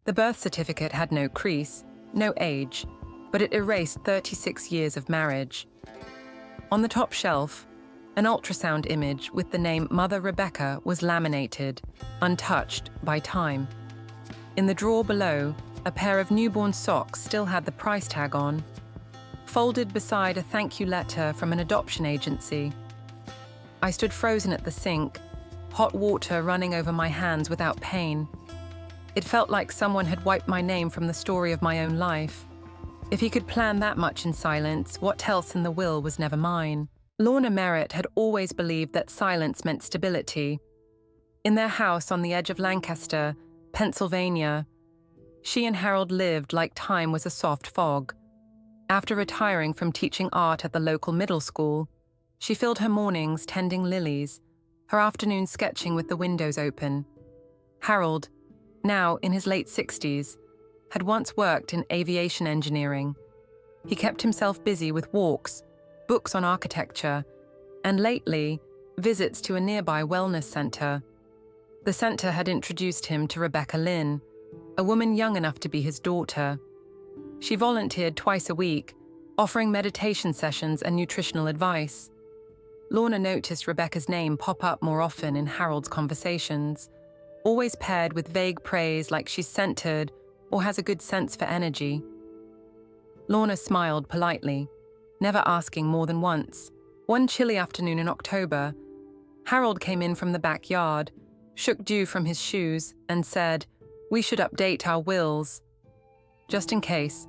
The birth certificate had no crease, no age, but it erased 36 years of marriage. On the top shelf, an ultrasound image with the name Mother Rebecca was laminated, untouched by time. In the drawer below, a pair of newborn socks still had the price tag on, folded beside a thank you letter from an adoption agency. I stood frozen at the sink, hot water running over my hands without pain. It felt like someone had wiped my name from the story of my own life. If he could plan that much in silence, what else in the will was never mine? Lorna Merritt had always believed that silence meant stability. In their house on the edge of Lancaster, Pennsylvania, she and Harold lived like time was a soft fog. After retiring from teaching art at the local middle school, she filled her mornings tending lilies, her afternoons sketching with the windows open. Harold, now in his late 60s, had once worked in aviation engineering. He kept himself busy with walks, books on architecture, and lately, visits to a nearby wellness center. The center had introduced him to Rebecca Lynn, a woman young enough to be his daughter. She volunteered twice a week, offering meditation sessions and nutritional advice. Lorna noticed Rebecca's name pop up more often in Harold's conversations, always paired with vague praise like she's centered or has a good sense for energy. Lorna smiled politely, never asking more than once. One chilly afternoon in October, Harold came in from the backyard, shook dew from his shoes, and said, "We should update our wills." Just in case.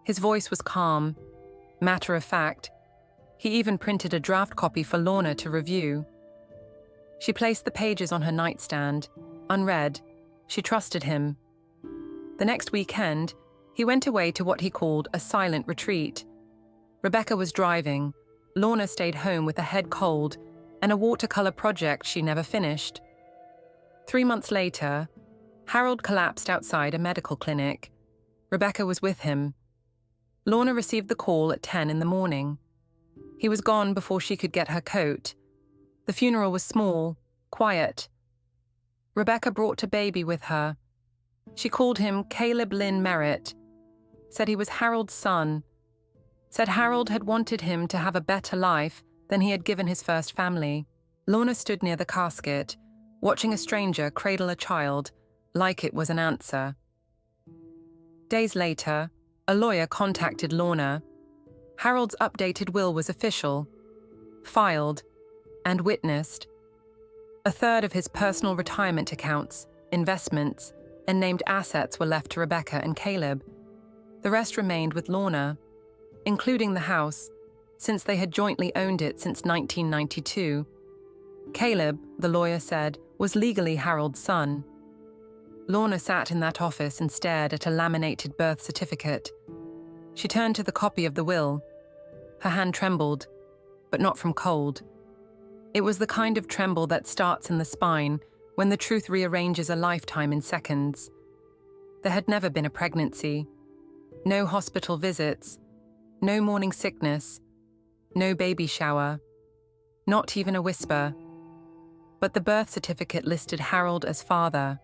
His voice was calm, matter of fact. He even printed a draft copy for Lorna to review. She placed the pages on her nightstand, unread. She trusted him. The next weekend, he went away to what he called a silent retreat. Rebecca was driving. Lorna stayed home with a head cold and a watercolor project she never finished. 3 months later, Harold collapsed outside a medical clinic. Rebecca was with him. Lorna received the call at 10 in the morning. He was gone before she could get her coat. The funeral was small, quiet. Rebecca brought a baby with her. She called him Caleb Lynn Merritt, said he was Harold's son, said Harold had wanted him to have a better life than he had given his first family. Lorna stood near the casket, watching a stranger cradle a child like it was an answer. Days later, a lawyer contacted Lorna. Harold's updated will was official, filed, and witnessed. A third of his personal retirement accounts, investments, and named assets were left to Rebecca and Caleb. The rest remained with Lorna, including the house, since they had jointly owned it since 1992. Caleb, the lawyer said, was legally Harold's son. Lorna sat in that office and stared at a laminated birth certificate. She turned to the copy of the will. Her hand trembled, but not from cold. It was the kind of tremble that starts in the spine when the truth rearranges a lifetime in seconds. There had never been a pregnancy, no hospital visits, no morning sickness, no baby shower, not even a whisper. But the birth certificate listed Harold as father,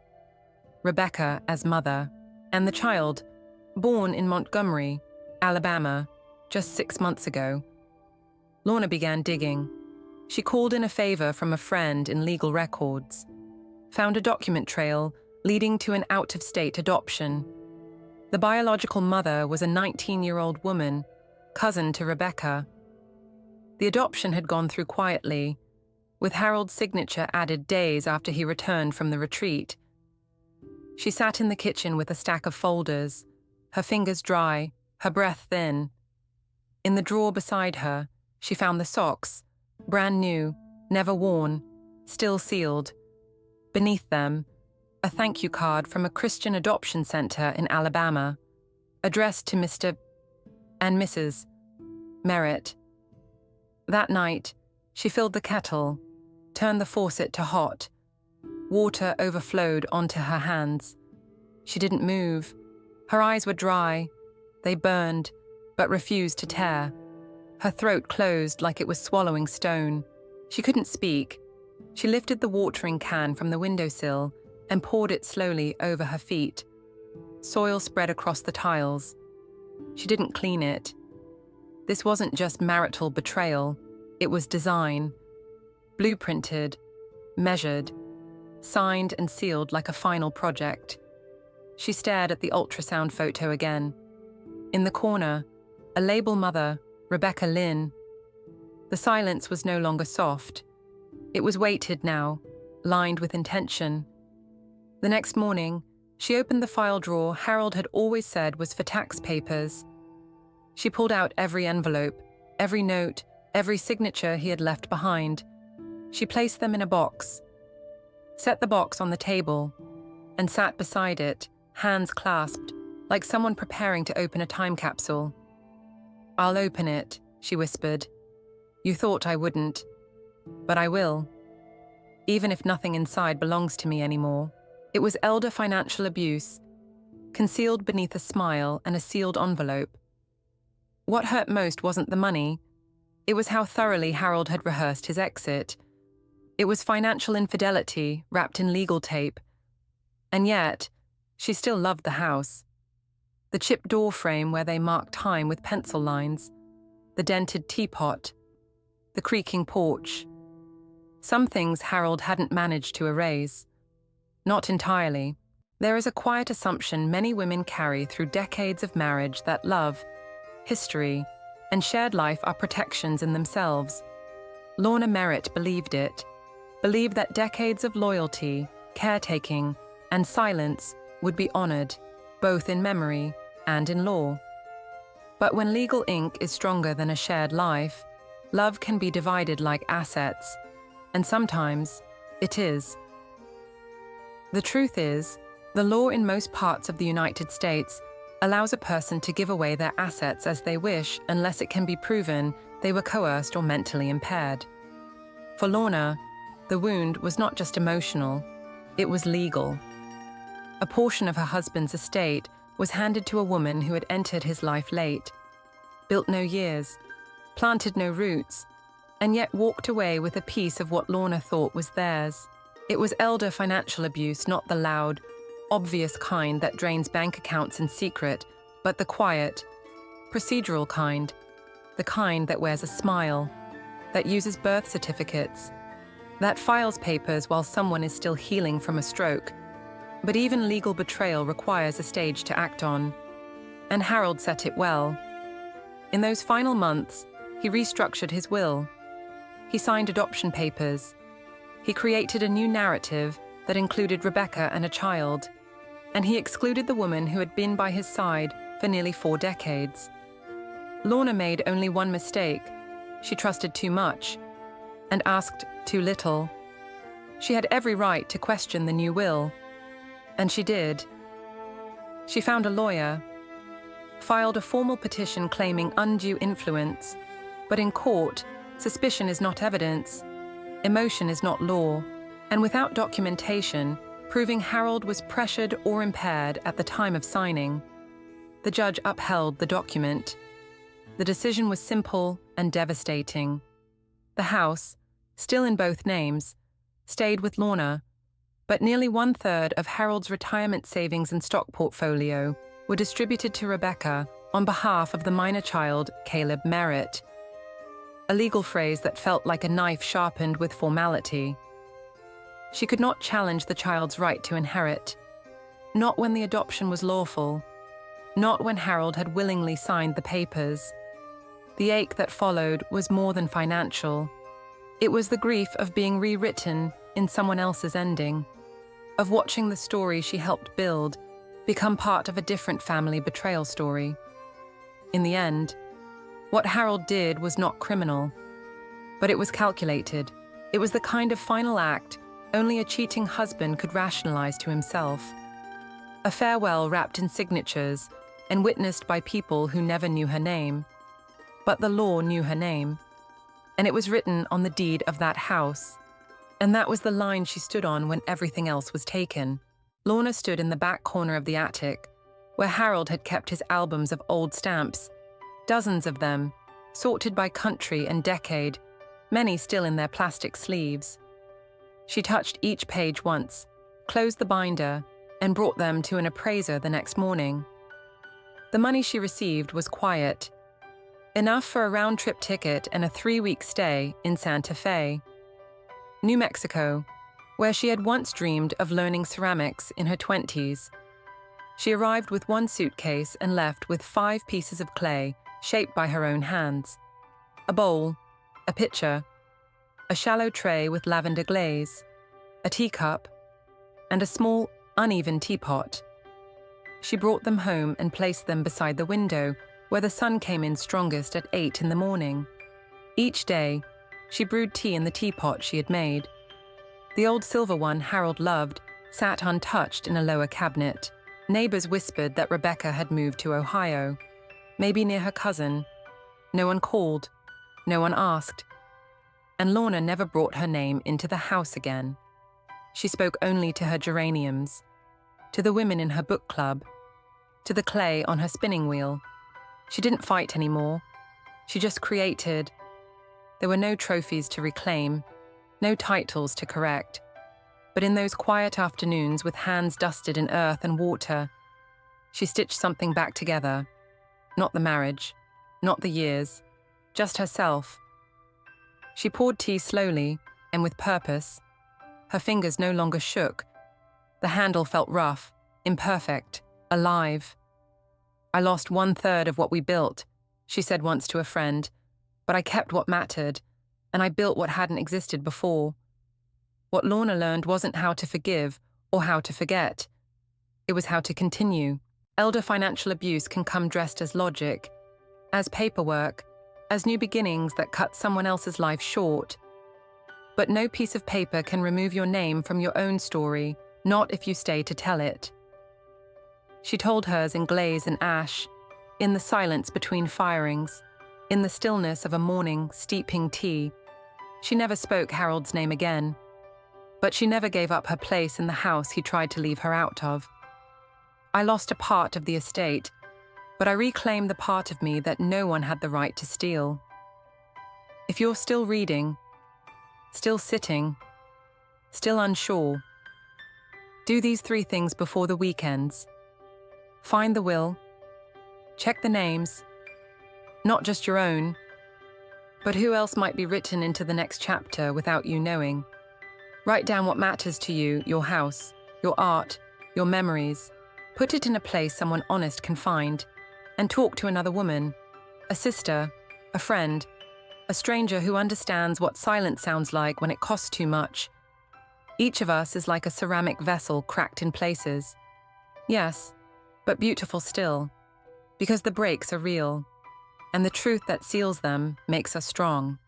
Rebecca as mother, and the child, born in Montgomery, Alabama, just 6 months ago. Lorna began digging. She called in a favor from a friend in legal records, found a document trail leading to an out-of-state adoption. The biological mother was a 19-year-old woman, cousin to Rebecca. The adoption had gone through quietly, with Harold's signature added days after he returned from the retreat. She sat in the kitchen with a stack of folders, her fingers dry, her breath thin. In the drawer beside her, she found the socks, brand new, never worn, still sealed. Beneath them, a thank you card from a Christian adoption center in Alabama, addressed to Mr. and Mrs. Merritt. That night, she filled the kettle, turned the faucet to hot. Water overflowed onto her hands. She didn't move. Her eyes were dry. They burned, but refused to tear. Her throat closed like it was swallowing stone. She couldn't speak. She lifted the watering can from the windowsill and poured it slowly over her feet. soil spread across the tiles. She didn't clean it. This wasn't just marital betrayal, it was design. Blueprinted, measured, signed and sealed like a final project. She stared at the ultrasound photo again. In the corner, a label mother, Rebecca Lynn. The silence was no longer soft. It was weighted now, lined with intention. The next morning, she opened the file drawer Harold had always said was for tax papers. She pulled out every envelope, every note, every signature he had left behind. She placed them in a box, set the box on the table, and sat beside it, hands clasped, like someone preparing to open a time capsule. "I'll open it," she whispered. "You thought I wouldn't, but I will. Even if nothing inside belongs to me anymore." It was elder financial abuse, concealed beneath a smile and a sealed envelope. What hurt most wasn't the money. It was how thoroughly Harold had rehearsed his exit. It was financial infidelity wrapped in legal tape. And yet, she still loved the house. The chipped door frame where they marked time with pencil lines, the dented teapot, the creaking porch. Some things Harold hadn't managed to erase. Not entirely. There is a quiet assumption many women carry through decades of marriage that love, history, and shared life are protections in themselves. Lorna Merritt believed it, believed that decades of loyalty, caretaking, and silence would be honored, both in memory and in law. But when legal ink is stronger than a shared life, love can be divided like assets, and sometimes it is. The truth is, the law in most parts of the United States allows a person to give away their assets as they wish unless it can be proven they were coerced or mentally impaired. For Lorna, the wound was not just emotional, it was legal. A portion of her husband's estate was handed to a woman who had entered his life late, built no years, planted no roots, and yet walked away with a piece of what Lorna thought was theirs. It was elder financial abuse, not the loud, obvious kind that drains bank accounts in secret, but the quiet, procedural kind, the kind that wears a smile, that uses birth certificates, that files papers while someone is still healing from a stroke. But even legal betrayal requires a stage to act on. And Harold set it well. In those final months, he restructured his will. He signed adoption papers. He created a new narrative that included Rebecca and a child. And he excluded the woman who had been by his side for nearly 4 decades. Lorna made only one mistake. She trusted too much and asked too little. She had every right to question the new will. And she did. She found a lawyer, filed a formal petition claiming undue influence, but in court, suspicion is not evidence, emotion is not law, and without documentation, proving Harold was pressured or impaired at the time of signing, the judge upheld the document. The decision was simple and devastating. The house, still in both names, stayed with Lorna, but nearly 1/3 of Harold's retirement savings and stock portfolio were distributed to Rebecca on behalf of the minor child, Caleb Merritt. A legal phrase that felt like a knife sharpened with formality. She could not challenge the child's right to inherit, not when the adoption was lawful, not when Harold had willingly signed the papers. The ache that followed was more than financial. It was the grief of being rewritten in someone else's ending, of watching the story she helped build become part of a different family betrayal story. In the end, what Harold did was not criminal, but it was calculated. It was the kind of final act only a cheating husband could rationalize to himself. A farewell wrapped in signatures and witnessed by people who never knew her name. But the law knew her name, and it was written on the deed of that house. And that was the line she stood on when everything else was taken. Lorna stood in the back corner of the attic, where Harold had kept his albums of old stamps, dozens of them, sorted by country and decade, many still in their plastic sleeves. She touched each page once, closed the binder, and brought them to an appraiser the next morning. The money she received was quiet, enough for a round-trip ticket and a 3-week stay in Santa Fe, New Mexico, where she had once dreamed of learning ceramics in her 20s. She arrived with 1 suitcase and left with 5 pieces of clay shaped by her own hands, a bowl, a pitcher, a shallow tray with lavender glaze, a teacup, and a small, uneven teapot. She brought them home and placed them beside the window where the sun came in strongest at 8 in the morning. Each day, she brewed tea in the teapot she had made. The old silver one Harold loved sat untouched in a lower cabinet. Neighbors whispered that Rebecca had moved to Ohio, maybe near her cousin. No one called, no one asked, and Lorna never brought her name into the house again. She spoke only to her geraniums, to the women in her book club, to the clay on her spinning wheel. She didn't fight anymore. She just created. There were no trophies to reclaim, no titles to correct. But in those quiet afternoons with hands dusted in earth and water, she stitched something back together. Not the marriage, not the years, just herself. She poured tea slowly and with purpose. Her fingers no longer shook. The handle felt rough, imperfect, alive. "I lost 1/3 of what we built," she said once to a friend, "but I kept what mattered, and I built what hadn't existed before." What Lorna learned wasn't how to forgive or how to forget. It was how to continue. Elder financial abuse can come dressed as logic, as paperwork, as new beginnings that cut someone else's life short. But no piece of paper can remove your name from your own story, not if you stay to tell it. She told hers in glaze and ash, in the silence between firings, in the stillness of a morning steeping tea. She never spoke Harold's name again. But she never gave up her place in the house he tried to leave her out of. "I lost a part of the estate, but I reclaimed the part of me that no one had the right to steal." If you're still reading, still sitting, still unsure, do these 3 things before the weekends. Find the will, check the names, not just your own, but who else might be written into the next chapter without you knowing. Write down what matters to you, your house, your art, your memories. Put it in a place someone honest can find, and talk to another woman, a sister, a friend, a stranger who understands what silence sounds like when it costs too much. Each of us is like a ceramic vessel cracked in places. Yes, but beautiful still, because the breaks are real, and the truth that seals them makes us strong.